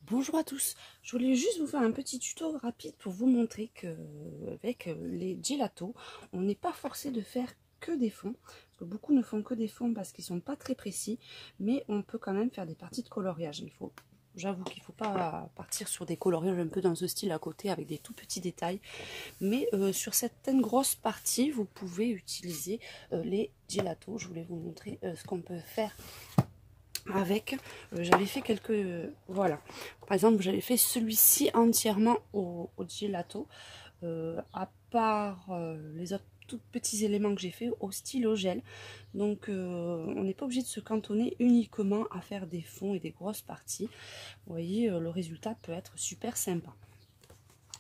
Bonjour à tous, je voulais juste vous faire un petit tuto rapide pour vous montrer que avec les gelatos, on n'est pas forcé de faire que des fonds. Parce que beaucoup ne font que des fonds parce qu'ils sont pas très précis, mais on peut quand même faire des parties de coloriage. J'avoue qu'il ne faut pas partir sur des coloriages un peu dans ce style à côté avec des tout petits détails. Mais sur certaines grosses parties, vous pouvez utiliser les gelatos. Je voulais vous montrer ce qu'on peut faire avec. J'avais fait quelques, voilà, par exemple j'avais fait celui-ci entièrement au gelato, à part les autres tout petits éléments que j'ai fait au stylo gel. Donc on n'est pas obligé de se cantonner uniquement à faire des fonds et des grosses parties. Vous voyez, le résultat peut être super sympa.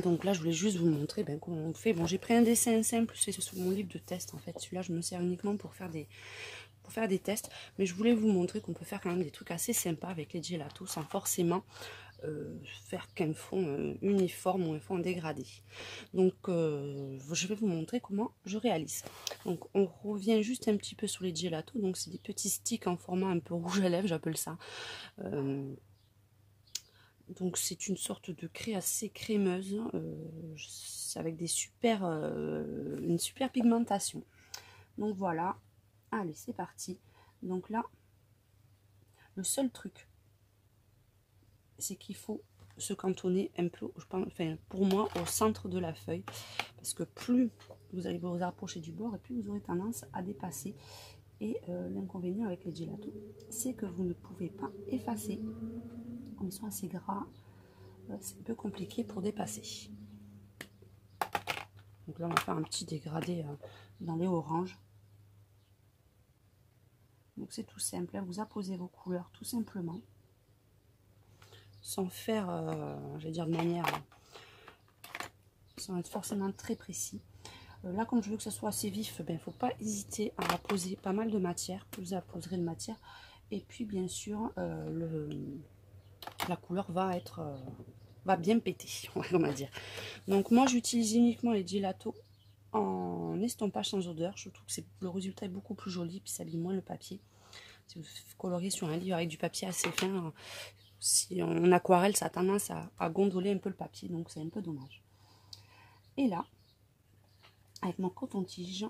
Donc là je voulais juste vous montrer comment on fait. Bon, j'ai pris un dessin simple, c'est sur mon livre de test en fait. Celui-là je me sers uniquement pour faire des tests, mais je voulais vous montrer qu'on peut faire quand même des trucs assez sympas avec les gelatos sans forcément faire qu'un fond uniforme ou un fond dégradé. Donc je vais vous montrer comment je réalise. Donc on revient juste un petit peu sur les gelatos. Donc c'est des petits sticks en format un peu rouge à lèvres, j'appelle ça. Donc c'est une sorte de craie assez crémeuse, avec des une super pigmentation. Donc voilà, allez c'est parti. Donc là, le seul truc, c'est qu'il faut se cantonner un peu, je pense, enfin, pour moi, au centre de la feuille. Parce que plus vous allez vous approcher du bord, et plus vous aurez tendance à dépasser. Et l'inconvénient avec les gelatos, c'est que vous ne pouvez pas effacer. Comme ils sont assez gras, c'est un peu compliqué pour dépasser. Donc là, on va faire un petit dégradé dans les oranges. Donc c'est tout simple, vous apposez vos couleurs tout simplement. Sans faire, j'allais dire de manière, sans être forcément très précis. Là, comme je veux que ça soit assez vif, il ne faut pas hésiter à apposer pas mal de matière. Vous apposerez de matière. Et puis, bien sûr, la couleur va bien péter, on va dire. Donc, moi, j'utilise uniquement les gelatos en estompage sans odeur. Je trouve que le résultat est beaucoup plus joli, puis ça abîme moins le papier. Si vous coloriez sur un livre avec du papier assez fin, si en aquarelle, ça a tendance à gondoler un peu le papier, donc c'est un peu dommage. Et là, avec mon coton-tige,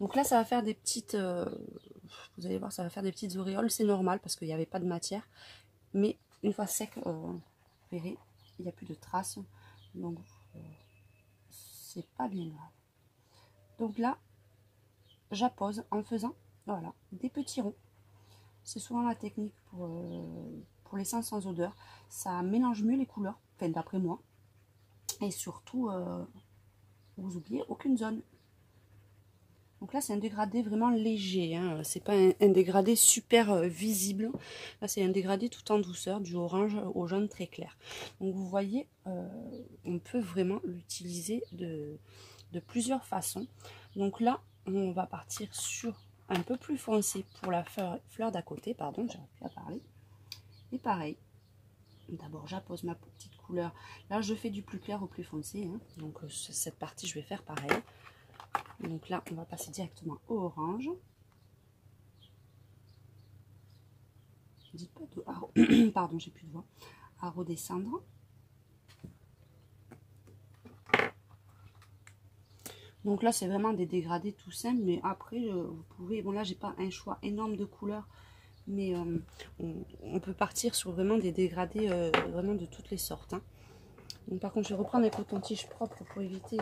donc là ça va faire des petites, vous allez voir, ça va faire des petites auréoles, c'est normal parce qu'il n'y avait pas de matière, mais une fois sec, vous verrez, il n'y a plus de traces, donc c'est pas bien grave. Donc là, j'appose en faisant, voilà, des petits ronds. C'est souvent la technique pour l'essence sans odeur. Ça mélange mieux les couleurs, enfin d'après moi. Et surtout, vous oubliez aucune zone. Donc là, c'est un dégradé vraiment léger. Hein. C'est pas un dégradé super visible. Là, c'est un dégradé tout en douceur, du orange au jaune très clair. Donc vous voyez, on peut vraiment l'utiliser de plusieurs façons. Donc là, on va partir sur un peu plus foncé pour la fleur d'à côté, pardon, j'arrive plus à parler. Et pareil, d'abord j'appose ma petite couleur. Là, je fais du plus clair au plus foncé. Hein. Donc cette partie, je vais faire pareil. Donc là, on va passer directement au orange. Dites pas de pardon, j'ai plus de voix. À redescendre. Donc là, c'est vraiment des dégradés tout simples, mais après, vous pouvez... Bon, là, j'ai pas un choix énorme de couleurs, mais on peut partir sur vraiment des dégradés vraiment de toutes les sortes. Hein. Donc, par contre, je vais reprendre un coton-tige propre pour éviter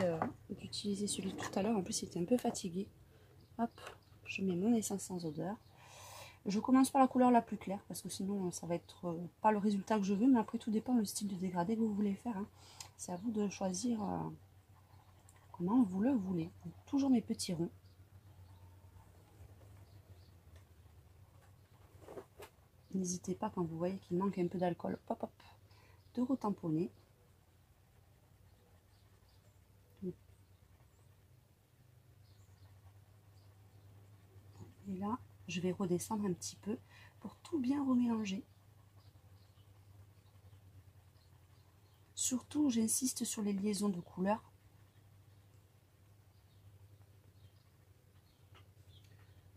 d'utiliser celui de tout à l'heure. En plus, il était un peu fatigué. Hop, je mets mon essence sans odeur. Je commence par la couleur la plus claire, parce que sinon, ça va être pas le résultat que je veux, mais après, tout dépend du style de dégradé que vous voulez faire. Hein. C'est à vous de choisir... comment vous le voulez. Donc, toujours mes petits ronds. N'hésitez pas quand vous voyez qu'il manque un peu d'alcool, hop hop, de retamponner. Et là, je vais redescendre un petit peu pour tout bien remélanger. Surtout, j'insiste sur les liaisons de couleurs.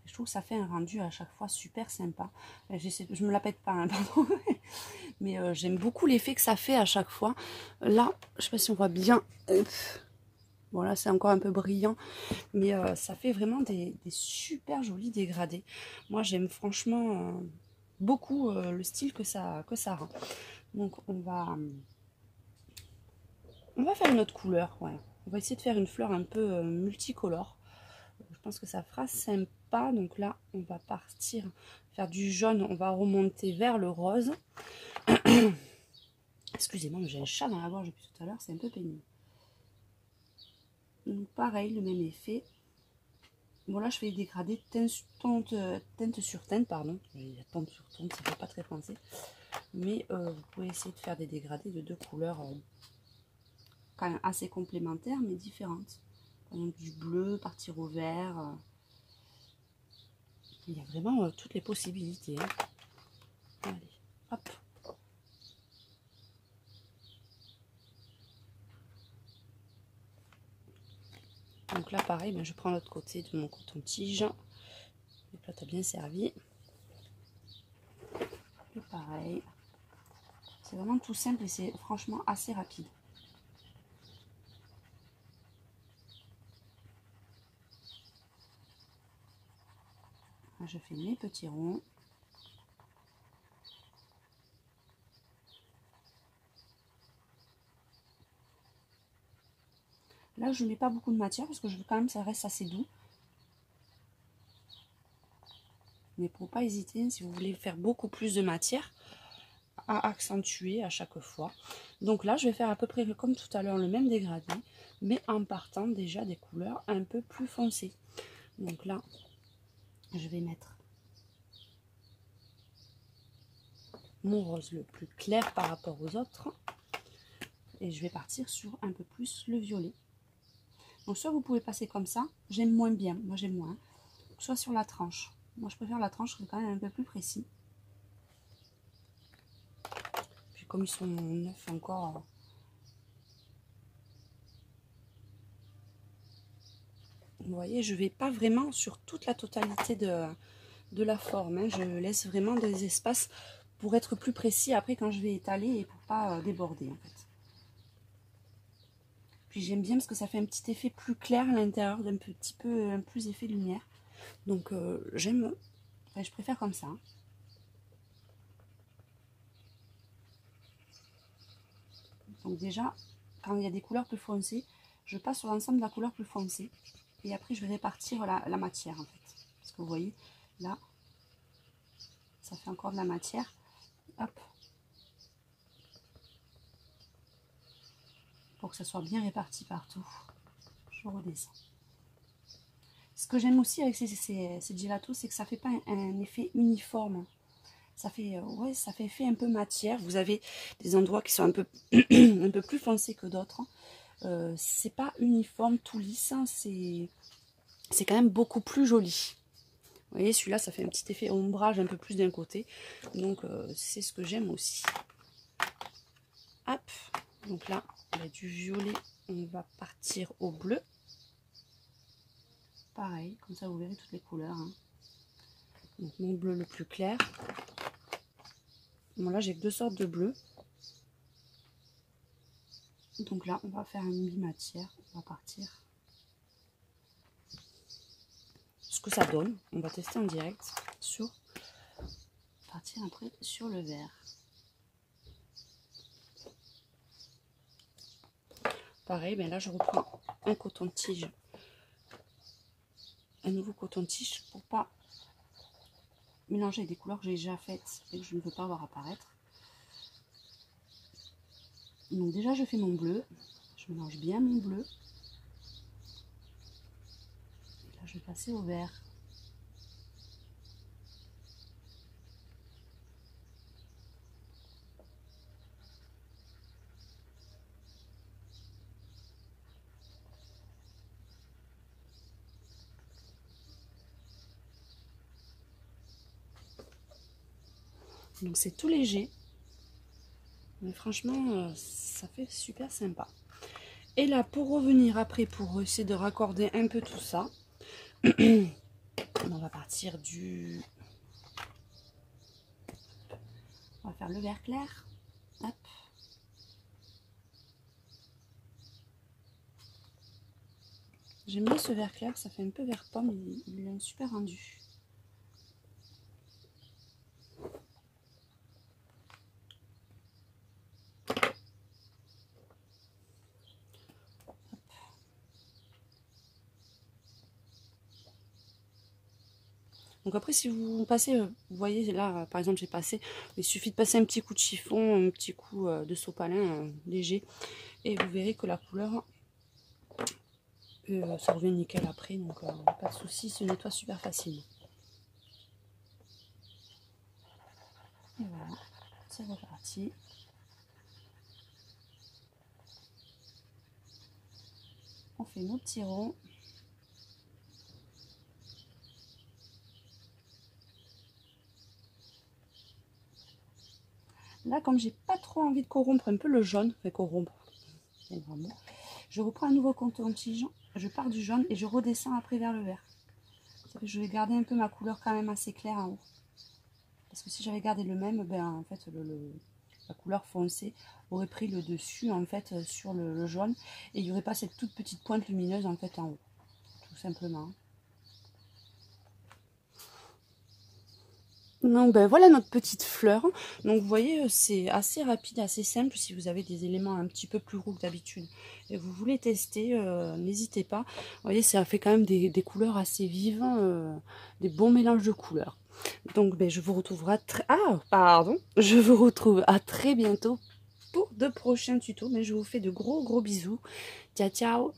Je Je trouve que ça fait un rendu à chaque fois super sympa. Je me la pète pas, hein, pardon. Mais j'aime beaucoup l'effet que ça fait à chaque fois. Là, je sais pas si on voit bien. Voilà, c'est encore un peu brillant. Mais ça fait vraiment des super jolis dégradés. Moi, j'aime franchement beaucoup le style que ça rend. Donc, on va faire une autre couleur. Ouais. On va essayer de faire une fleur un peu multicolore. Je pense que ça fera sympa. Donc là, on va partir faire du jaune. On va remonter vers le rose. Excusez-moi, mais j'ai un chat dans la gorge depuis tout à l'heure. C'est un peu pénible. Donc pareil, le même effet. Bon là, je fais dégrader teinte sur teinte, pardon. Il y a teinte sur teinte, ça fait pas très français. Mais vous pouvez essayer de faire des dégradés de deux couleurs quand même assez complémentaires, mais différentes. Par exemple, du bleu, partir au vert. Il y a vraiment toutes les possibilités. Hein. Allez, hop. Donc là, pareil, ben, je prends l'autre côté de mon coton-tige. Le plat a bien servi. Et pareil. C'est vraiment tout simple et c'est franchement assez rapide. Là, je fais mes petits ronds. Là, je ne mets pas beaucoup de matière parce que je veux quand même que ça reste assez doux. Mais pour ne pas hésiter, si vous voulez faire beaucoup plus de matière, à accentuer à chaque fois. Donc là, je vais faire à peu près comme tout à l'heure le même dégradé, mais en partant déjà des couleurs un peu plus foncées. Donc là, je vais mettre mon rose le plus clair par rapport aux autres. Et je vais partir sur un peu plus le violet. Donc soit vous pouvez passer comme ça, j'aime moins bien, moi j'aime moins. Soit sur la tranche. Moi je préfère la tranche, c'est quand même un peu plus précis. Puis comme ils sont neufs encore, vous voyez, je vais pas vraiment sur toute la totalité de la forme. Hein. Je laisse vraiment des espaces pour être plus précis après quand je vais étaler et pour pas déborder en fait. Puis j'aime bien parce que ça fait un petit effet plus clair à l'intérieur, d'un petit peu plus effet lumière. Donc j'aime, enfin, je préfère comme ça. Donc déjà, quand il y a des couleurs plus foncées, je passe sur l'ensemble de la couleur plus foncée. Et après je vais répartir la matière en fait. Parce que vous voyez, là, ça fait encore de la matière. Hop. Pour que ça soit bien réparti partout. Je redescends. Ce que j'aime aussi avec ces gelatos, c'est que ça ne fait pas un effet uniforme. Ça fait, ouais, ça fait effet un peu matière. Vous avez des endroits qui sont un peu, un peu plus foncés que d'autres. C'est pas uniforme, tout lisse. Hein, c'est quand même beaucoup plus joli. Vous voyez, celui-là, ça fait un petit effet ombrage un peu plus d'un côté. Donc, c'est ce que j'aime aussi. Hop. Donc là, il y a du violet. On va partir au bleu. Pareil, comme ça, vous verrez toutes les couleurs. Hein. Donc, mon bleu le plus clair. Bon, là, j'ai deux sortes de bleu. Donc là, on va faire une mi-matière. On va partir. Ce que ça donne, on va tester en direct sur partir après sur le vert. Pareil, ben là, je reprends un coton-tige. Un nouveau coton-tige pour pas mélanger avec des couleurs que j'ai déjà faites et que je ne veux pas voir apparaître. Donc déjà je fais mon bleu, je mélange bien mon bleu. Et là je vais passer au vert. Donc c'est tout léger, mais franchement ça fait super sympa. Et là pour revenir après, pour essayer de raccorder un peu tout ça, On va partir du... On va faire le vert clair. Hop. J'aime bien ce vert clair, ça fait un peu vert pomme, il a un super rendu. Donc après, si vous passez, vous voyez là, par exemple, j'ai passé, il suffit de passer un petit coup de chiffon, un petit coup de sopalin léger, et vous verrez que la couleur, ça revient nickel après, donc pas de souci, se nettoie super facilement. Et voilà, c'est reparti. On fait nos petits ronds. Là, comme j'ai pas trop envie de corrompre un peu le jaune, enfin corrompre, je reprends un nouveau coton-tige, je pars du jaune et je redescends après vers le vert. Ça fait que je vais garder un peu ma couleur quand même assez claire en haut. Parce que si j'avais gardé le même, ben en fait la couleur foncée aurait pris le dessus en fait sur le jaune et il n'y aurait pas cette toute petite pointe lumineuse en fait en haut, tout simplement. Donc ben voilà notre petite fleur. Donc vous voyez c'est assez rapide, assez simple. Si vous avez des éléments un petit peu plus gros que d'habitude et vous voulez tester, n'hésitez pas. Vous voyez ça fait quand même des couleurs assez vives, des bons mélanges de couleurs. Donc ben, je vous retrouverai je vous retrouve à très bientôt pour de prochains tutos. Mais je vous fais de gros bisous. Ciao ciao.